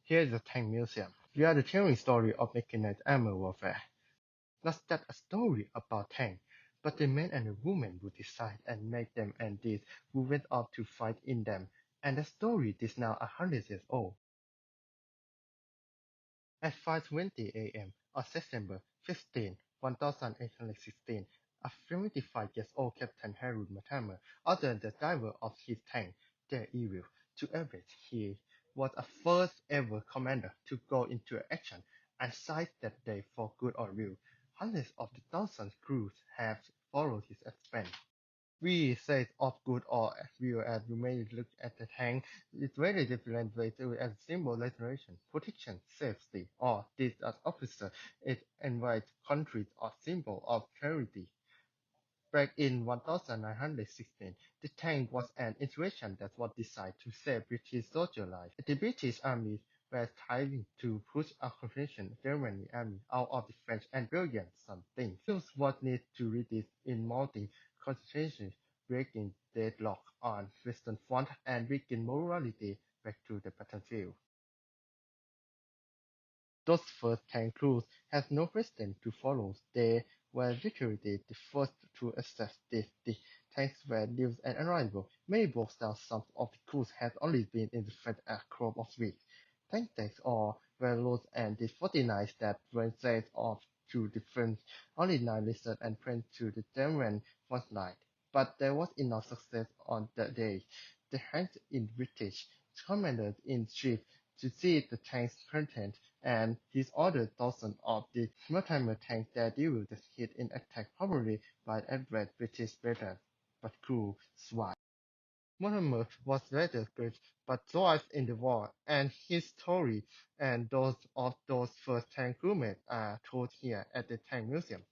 Here is the tank museum. We are telling story of mechanized armor warfare. Not just a story about tanks, but the men and the women who designed and made them and these who went off to fight in them. And the story is now 100 years old. At 5:20 a.m. on September 15, 1816, a 75 years old Captain Harold Mortimer ordered the driver of his tank, the Evil, to average. He was a first ever commander to go into action and sight that day for good or ill. Hundreds of the thousands crews have followed his example. We say of good or evil as you may look at the tank, it's very different way to as symbol liberation, protection, safety, or this as officer, it invites countries or symbol of charity. Back in 1916, the tank was an invention that was designed to save British soldier lives. The British army were trying to push occupation German army out of the French and Belgian something. News was needed to resist in mounting concentration, breaking deadlock on Western Front and bringing morality back to the battlefield. Those first 10 crews had no precedent to follow. They were literally the first to assess the tanks were new and arrival. Many boast that some of the crews had only been in the field a couple of weeks. Tanks or were lost and the 49 that were sent off to the French only 9 listened and went to the German front line. But there was enough success on that day. The hands in British commander-in-chief to see the tank's content and he's ordered thousands of the Mortimer tanks that deal with the hit in attack probably by average British veterans, but crew survived. Mortimer was later killed but survived in the war, and his story and those of those first tank crewmen are told here at the Tank Museum.